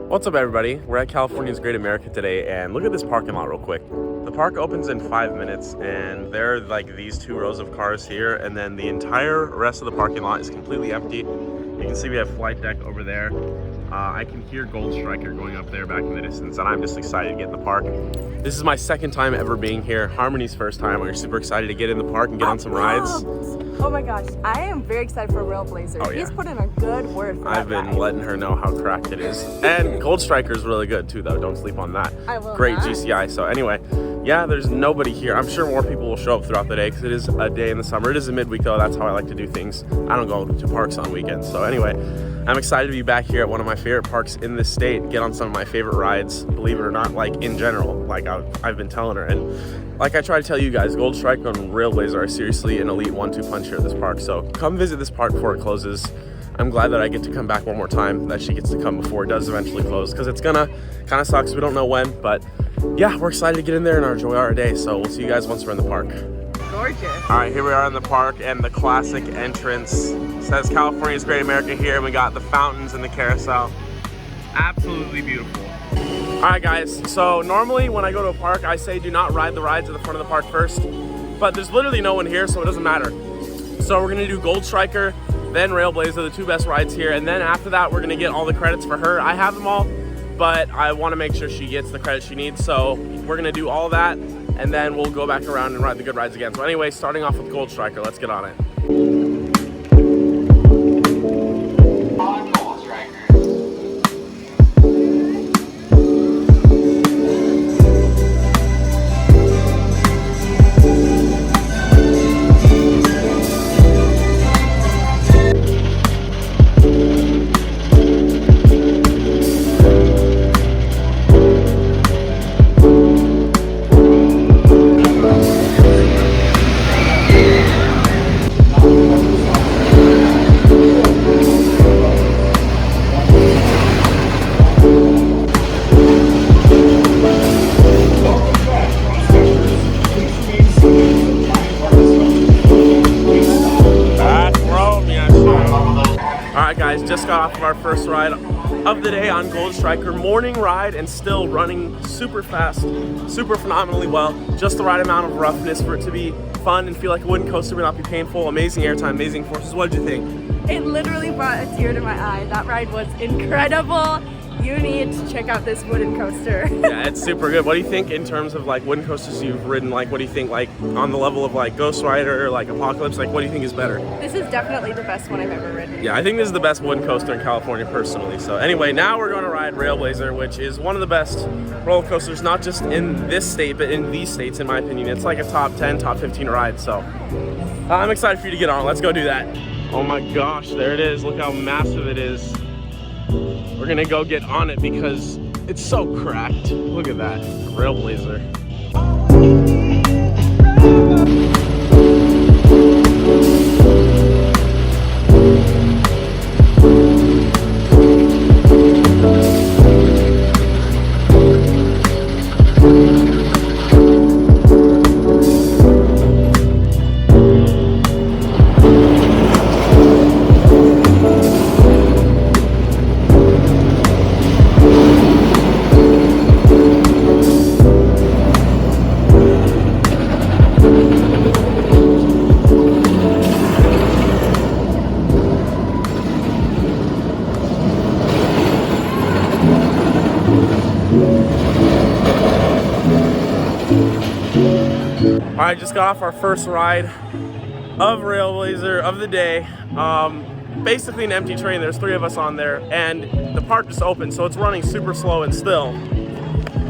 What's up, everybody? We're at California's Great America today, and look at this parking lot real quick. The park opens in 5 minutes, and there are like these 2 rows of cars here, and then the entire rest of the parking lot is completely empty. You can see we have flight deck over there. I can hear Gold Striker going up there back in the distance, and I'm just excited to get in the park. This is my second time ever being here. Harmony's first time. We're super excited to get in the park and get on some rides. Oh my gosh, I am very excited for RailBlazer. Oh, yeah. He's put in a good word for I've been letting her know how cracked it is. And Gold Striker is really good too, though. Don't sleep on that. I will Great not. GCI. So anyway, yeah, there's nobody here. I'm sure more people will show up throughout the day because it is a day in the summer. It is a midweek though. That's how I like to do things. I don't go to parks on weekends. So anyway, I'm excited to be back here at one of my favorite parks in this state, get on some of my favorite rides, believe it or not, like in general, like I've been telling her. And like I try to tell you guys, Gold Striker and RailBlazer are seriously an elite 1-2 punch here at this park. So come visit this park before it closes. I'm glad that I get to come back one more time, that she gets to come before it does eventually close, because it's gonna kind of sucks. We don't know when, but yeah, we're excited to get in there and enjoy our day. So we'll see you guys once we're in the park. Gorgeous. All right, here we are in the park, and the classic entrance says California's Great America here, and we got the fountains and the carousel. Absolutely beautiful. All right, guys, so normally when I go to a park, I say do not ride the rides at the front of the park first, but there's literally no one here, so it doesn't matter. So we're gonna do Gold Striker, then RailBlazer, the 2 best rides here, and then after that, we're gonna get all the credits for her. I have them all, but I wanna make sure she gets the credit she needs, so we're gonna do all that, and then we'll go back around and ride the good rides again. So anyway, starting off with Gold Striker, let's get on it. Just got off of our first ride of the day on Gold Striker, morning ride, and still running super fast, super phenomenally well. Just the right amount of roughness for it to be fun and feel like a wooden coaster but not be painful. Amazing airtime, amazing forces. What did you think? It literally brought a tear to my eye. That ride was incredible. You need to check out this wooden coaster. Yeah, it's super good. What do you think in terms of like wooden coasters you've ridden? Like, what do you think like on the level of like Ghost Rider or like Apocalypse? Like, what do you think is better? This is definitely the best one I've ever ridden. Yeah, I think this is the best wooden coaster in California personally. So anyway, now we're going to ride RailBlazer, which is one of the best roller coasters, not just in this state, but in these states, in my opinion. It's like a top 10, top 15 ride. So I'm excited for you to get on. Let's go do that. Oh my gosh, there it is. Look how massive it is. We're gonna go get on it because it's so cracked. Look at that, RailBlazer. I just got off our first ride of RailBlazer of the day. Basically an empty train. There's 3 of us on there, and the park just opened, so it's running super slow and still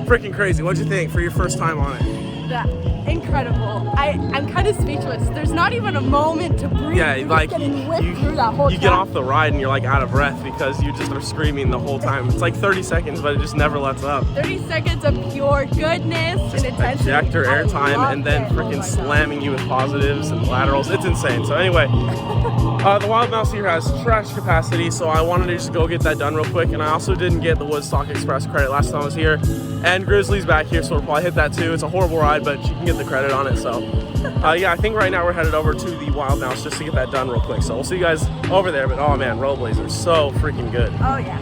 freaking crazy. What'd you think for your first time on it? Incredible. I'm kind of speechless. There's not even a moment to breathe. Yeah, You're like just getting whipped through that whole you get off the ride and you're like out of breath because you just are screaming the whole time. It's like 30 seconds, but it just never lets up. 30 seconds of pure goodness and intensity. Ejector airtime and then freaking slamming you with positives and laterals. It's insane. So anyway, the Wild Mouse here has trash capacity, so I wanted to just go get that done real quick. And I also didn't get the Woodstock Express credit last time I was here. And Grizzly's back here, so we'll probably hit that too. It's a horrible ride, but she can get the credit on it. So yeah, I think right now we're headed over to the Wild Mouse just to get that done real quick. So we'll see you guys over there. But oh man, RailBlazer, so freaking good. Oh yeah.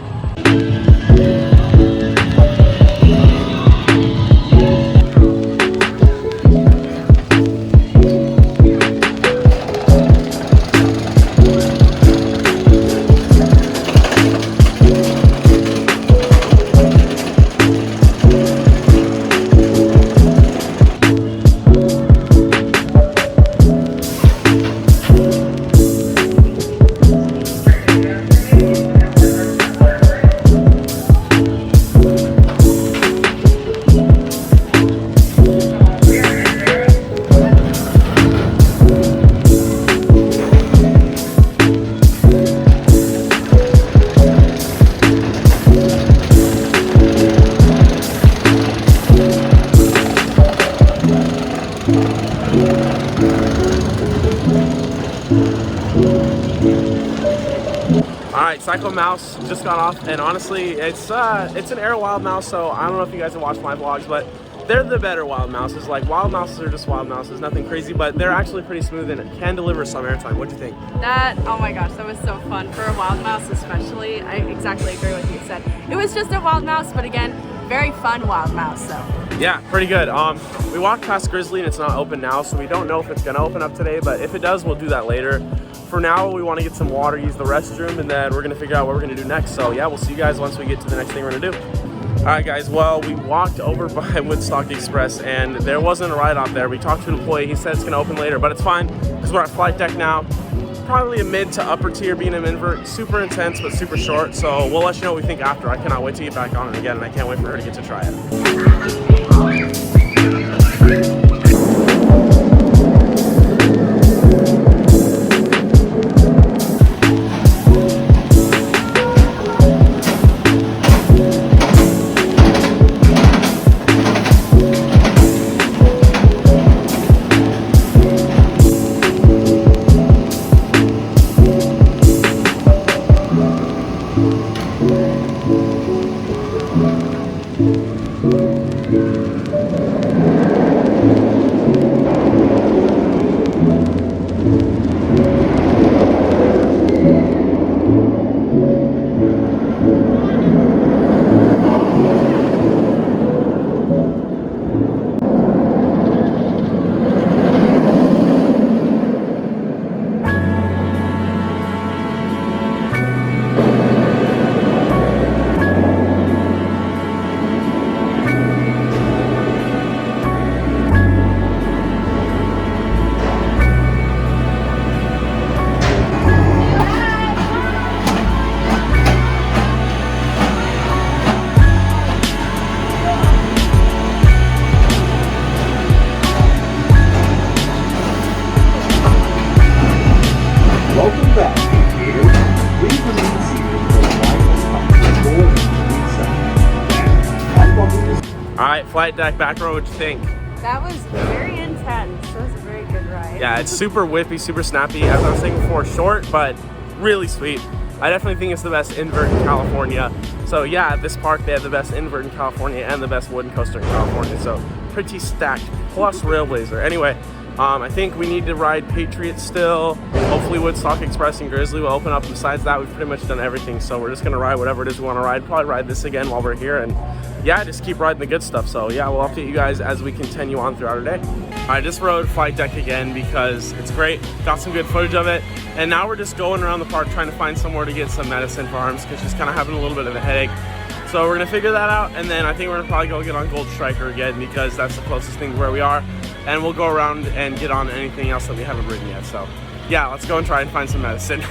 mouse just got off, and honestly, it's an air wild mouse, so I don't know if you guys have watched my vlogs, but they're the better wild mouses. Like, wild mouses are just wild mouses, nothing crazy, but they're actually pretty smooth and can deliver some airtime. What'd you think? That, oh my gosh, that was so fun. For a wild mouse especially, I exactly agree with what you said. It was just a wild mouse, but again, very fun wild mouse, so. Yeah, pretty good. We walked past Grizzly and it's not open now, so we don't know if it's gonna open up today, but if it does, we'll do that later. For now, we want to get some water, use the restroom, and then we're gonna figure out what we're gonna do next. So yeah, we'll see you guys once we get to the next thing we're gonna do. All right, guys, well, we walked over by Woodstock Express and there wasn't a ride out there. We talked to an employee, he said it's gonna open later, but it's fine because we're at flight deck now. Probably a mid to upper tier being an invert, super intense but super short, so we'll let you know what we think after. I cannot wait to get back on it again, and I can't wait for her to get to try it. Alright, flight deck, back row, what'd you think? That was very intense. That was a very good ride. Yeah, it's super whippy, super snappy. As I was saying before, short, but really sweet. I definitely think it's the best invert in California. So yeah, at this park, they have the best invert in California and the best wooden coaster in California. So pretty stacked, plus RailBlazer. Anyway, I think we need to ride Patriot still. Hopefully Woodstock Express and Grizzly will open up. Besides that, we've pretty much done everything. So we're just gonna ride whatever it is we wanna ride. Probably ride this again while we're here. And yeah, just keep riding the good stuff. So yeah, we'll update you guys as we continue on throughout our day. I just rode flight deck again because it's great. Got some good footage of it. And now we're just going around the park trying to find somewhere to get some medicine for arms because she's kind of having a little bit of a headache. So we're gonna figure that out, and then I think we're gonna probably go get on Gold Striker again because that's the closest thing to where we are. And we'll go around and get on anything else that we haven't ridden yet. So yeah, let's go and try and find some medicine.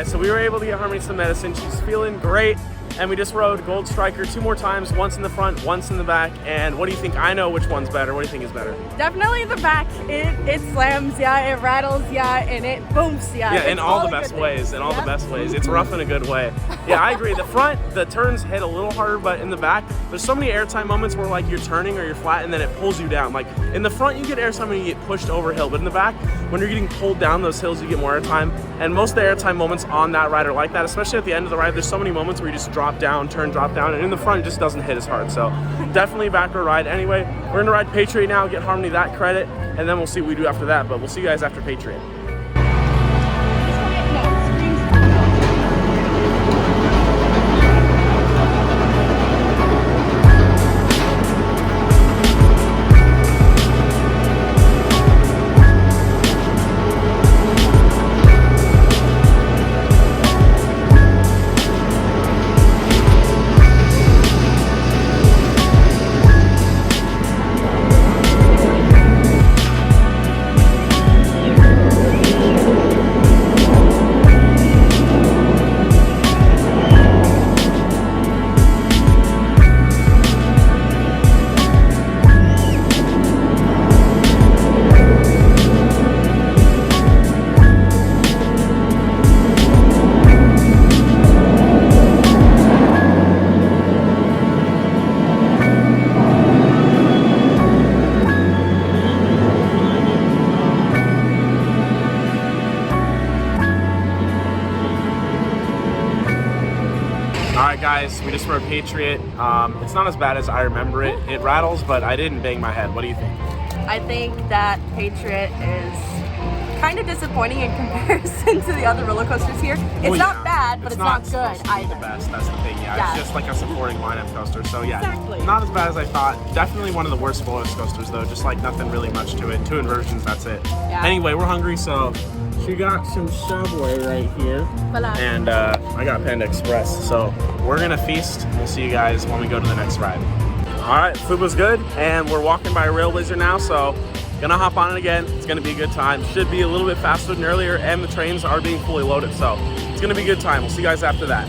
So we were able to get Harmony some medicine. She's feeling great, and we just rode Gold Striker 2 more times, once in the front, once in the back. And what do you think? I know which one's better. What do you think is better? Definitely the back. It slams, yeah, it rattles, yeah, and it booms, yeah. Yeah, in all the best ways, in all the best ways. It's rough in a good way. Yeah, I agree. The front, the turns hit a little harder, but in the back, there's so many airtime moments where like you're turning or you're flat and then it pulls you down. Like in the front, you get airtime when you get pushed over a hill, but in the back, when you're getting pulled down those hills, you get more airtime. And most of the airtime moments on that ride are like that, especially at the end of the ride. There's so many moments where you just drop down, turn, drop down, and in the front, it just doesn't hit as hard. So definitely a back row ride. Anyway, we're gonna ride Patriot now, get Harmony that credit, and then we'll see what we do after that. But we'll see you guys after Patriot. We just rode Patriot. It's not as bad as I remember it. It rattles, but I didn't bang my head. What do you think? I think that Patriot is kind of disappointing in comparison to the other roller coasters here. It's not bad, but it's not good either. The best. That's the thing. Yeah, it's just like a supporting lineup coaster. So yeah, exactly. Not as bad as I thought. Definitely one of the worst roller coasters though. Just like nothing really much to it. 2 inversions. That's it. Yeah. Anyway, we're hungry, so she got some Subway right here, and I got Panda Express. So we're gonna feast. We'll see you guys when we go to the next ride. All right, food was good, and we're walking by RailBlazer now. So. Gonna hop on it again. It's gonna be a good time. Should be a little bit faster than earlier, and the trains are being fully loaded, so it's gonna be a good time. We'll see you guys after that.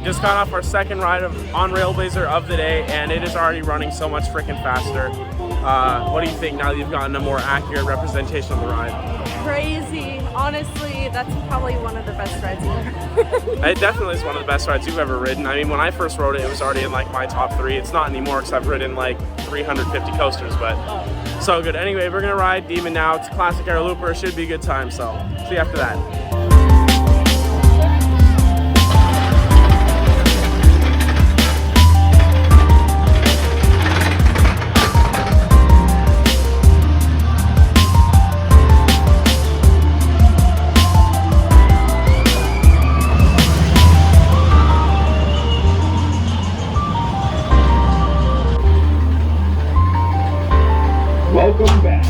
Just got off our second ride on RailBlazer of the day, and it is already running so much freaking faster. What do you think now that you've gotten a more accurate representation of the ride? Crazy. Honestly, that's probably one of the best rides ever. It definitely is one of the best rides you've ever ridden. I mean, when I first rode it, it was already in like my top 3. It's not anymore because I've ridden like 350 coasters, but so good. Anyway, we're gonna ride Demon now. It's a classic air looper. It should be a good time, so see you after that. Welcome back.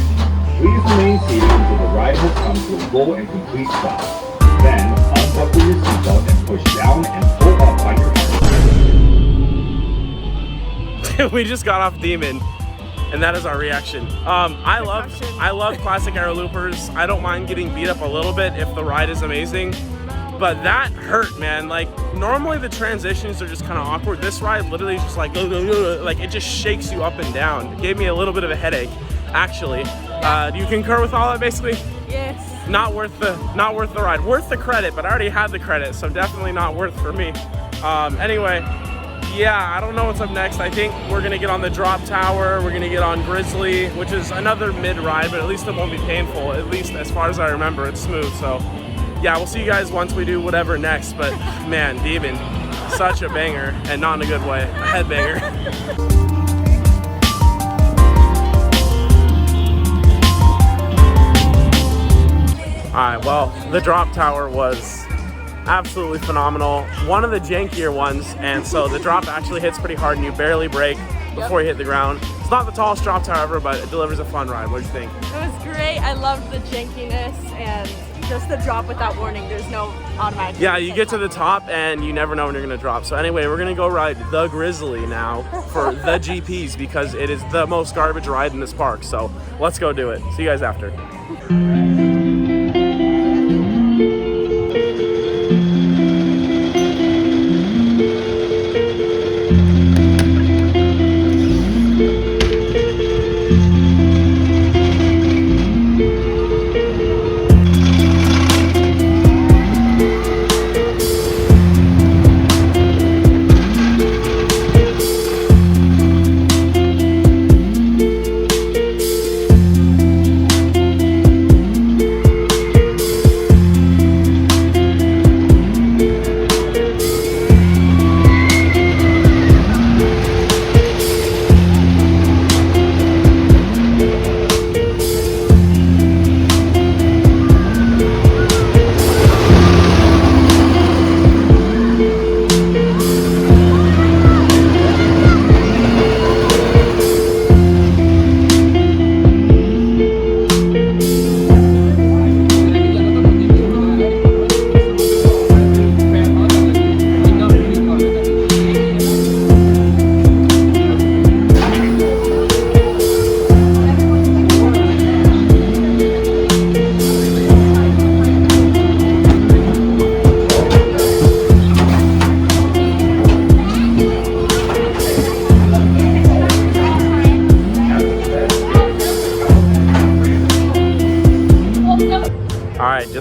Please remain seated until the ride has come to a full and complete stop. Then, unbuckle your seatbelt and push down and pull up on your hard. We just got off Demon, and that is our reaction. I love classic aero loopers. I don't mind getting beat up a little bit if the ride is amazing, but that hurt, man. Like normally the transitions are just kind of awkward. This ride literally is just like it just shakes you up and down. It gave me a little bit of a headache, actually. Do you concur with all that, basically? Yes. Not worth the ride. Worth the credit, but I already had the credit, so definitely not worth for me. Anyway, yeah, I don't know what's up next. I think we're gonna get on the drop tower. We're gonna get on Grizzly, which is another mid ride, but at least it won't be painful. At least as far as I remember, it's smooth. So yeah, we'll see you guys once we do whatever next. But man, Demon, such a banger, and not in a good way, a headbanger. Alright, well, the drop tower was absolutely phenomenal. One of the jankier ones, and so the drop actually hits pretty hard and you barely brake before you hit the ground. It's not the tallest drop tower ever, but it delivers a fun ride. What do you think? It was great. I loved the jankiness and just the drop without warning. There's no automatic. Yeah, you get to the top and you never know when you're gonna drop. So anyway, we're gonna go ride the Grizzly now for the GPS because it is the most garbage ride in this park. So let's go do it. See you guys after.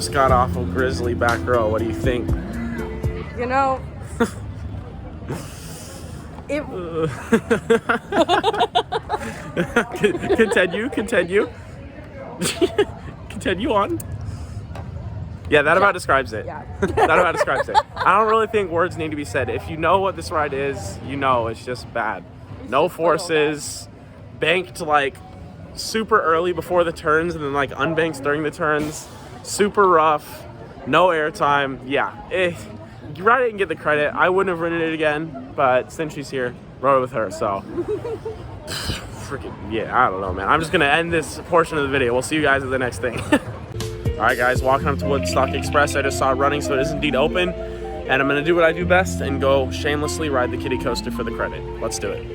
just got off of Grizzly back row. What do you think? You know, it... Continue. Continue on. Yeah, that about describes it. Yeah. That about describes it. I don't really think words need to be said. If you know what this ride is, you know it's just bad. No forces, banked like super early before the turns and then like unbanked during the turns. Super rough, no airtime. Yeah, you ride it and get the credit. I wouldn't have ridden it again, but since she's here, rode it with her, so. Freaking, yeah, I don't know, man. I'm just gonna end this portion of the video. We'll see you guys at the next thing. All right, guys, walking up to Woodstock Express. I just saw it running, so it is indeed open. And I'm gonna do what I do best and go shamelessly ride the kiddie coaster for the credit. Let's do it.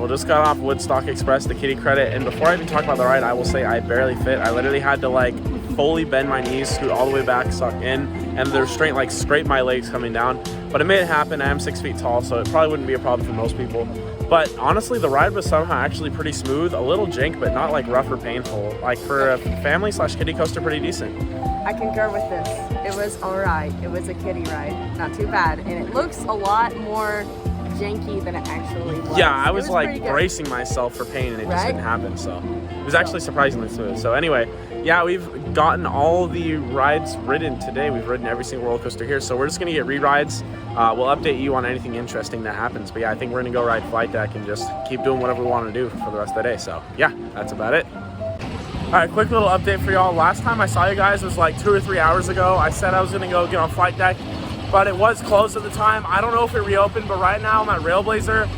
Just got off Woodstock Express, the kiddie credit, and before I even talk about the ride, I will say I barely fit. I literally had to like fully bend my knees, scoot all the way back, suck in, and the restraint like scraped my legs coming down. But it made it happen. I am 6 feet tall, so it probably wouldn't be a problem for most people. But honestly, the ride was somehow actually pretty smooth, a little jank, but not like rough or painful. Like for a family/kiddie coaster, pretty decent. I concur with this. It was all right. It was a kiddie ride, not too bad, and it looks a lot more janky than it actually was. Yeah, I was like bracing myself for pain and it just didn't happen, so it was actually surprisingly smooth. So anyway, yeah, we've gotten all the rides ridden today. We've ridden every single roller coaster here, so we're just gonna get re-rides. We'll update you on anything interesting that happens, but yeah, I think we're gonna go ride Flight Deck and just keep doing whatever we want to do for the rest of the day. So yeah, that's about it. All right, quick little update for y'all. Last time I saw you guys was like 2 or 3 hours ago. I said I was gonna go get on Flight Deck, but it was closed at the time. I don't know if it reopened, but right now I'm at RailBlazer.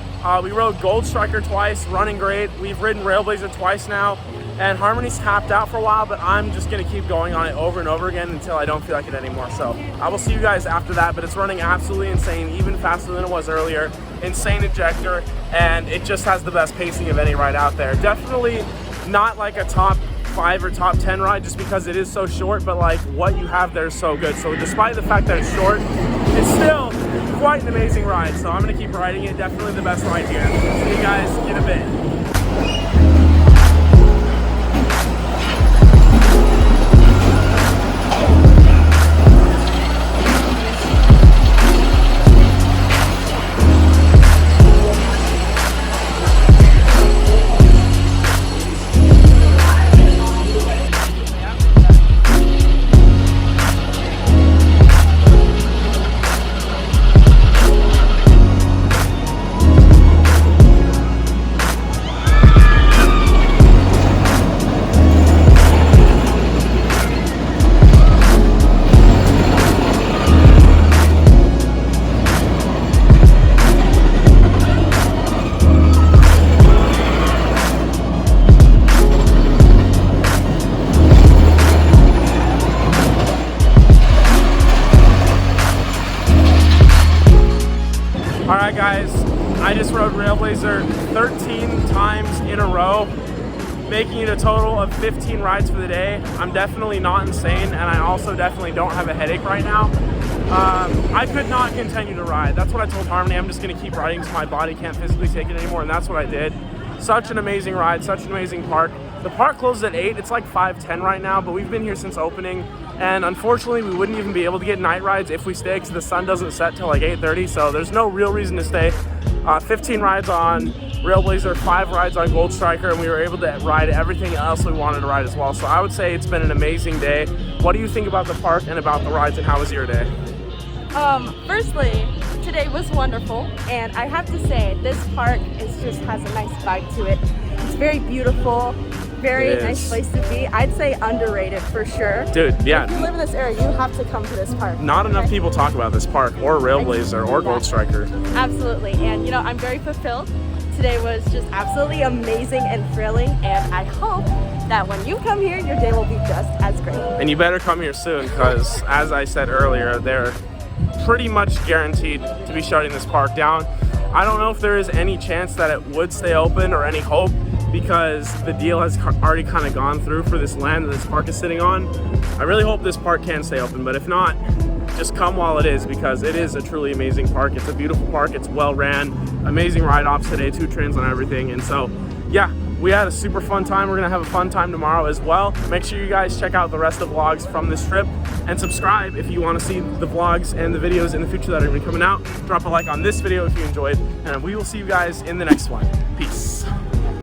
We rode Gold Striker twice, running great. We've ridden RailBlazer twice now, and Harmony's tapped out for a while, but I'm just gonna keep going on it over and over again until I don't feel like it anymore. So I will see you guys after that, but it's running absolutely insane, even faster than it was earlier. Insane ejector, and it just has the best pacing of any ride out there. Definitely not like a top 5 or top 10 ride just because it is so short, but like what you have there is so good. So despite the fact that it's short, it's still quite an amazing ride. So I'm gonna keep riding it. Definitely the best ride here. See you guys in a bit. Alright guys, I just rode RailBlazer 13 times in a row, making it a total of 15 rides for the day. I'm definitely not insane, and I also definitely don't have a headache right now. I could not continue to ride. That's what I told Harmony. I'm just going to keep riding until my body can't physically take it anymore, and that's what I did. Such an amazing ride, such an amazing park. The park closes at 8. It's like 5:10 right now, but we've been here since opening, and unfortunately we wouldn't even be able to get night rides if we stay because the sun doesn't set till like 8:30, so there's no real reason to stay. 15 rides on RailBlazer, 5 rides on Gold Striker, and we were able to ride everything else we wanted to ride as well. So I would say it's been an amazing day. What do you think about the park and about the rides, and how was your day? Firstly, today was wonderful, and I have to say this park just has a nice vibe to it. It's very beautiful. Very It nice is. place to be. I'd say underrated for sure. Dude, yeah. If you live in this area, you have to come to this park. Not enough Okay? people talk about this park or RailBlazer or Yeah. Gold Striker. Absolutely. And you know, I'm very fulfilled. Today was just absolutely amazing and thrilling, and I hope that when you come here, your day will be just as great. And you better come here soon because, as I said earlier, they're pretty much guaranteed to be shutting this park down. I don't know if there is any chance that it would stay open or any hope because the deal has already kind of gone through for this land that this park is sitting on. I really hope this park can stay open, but if not, just come while it is because it is a truly amazing park. It's a beautiful park, it's well ran, amazing ride-offs today, 2 trains on everything, and so yeah, we had a super fun time. We're gonna have a fun time tomorrow as well. Make sure you guys check out the rest of the vlogs from this trip and subscribe if you wanna see the vlogs and the videos in the future that are gonna be coming out. Drop a like on this video if you enjoyed, and we will see you guys in the next one. Peace.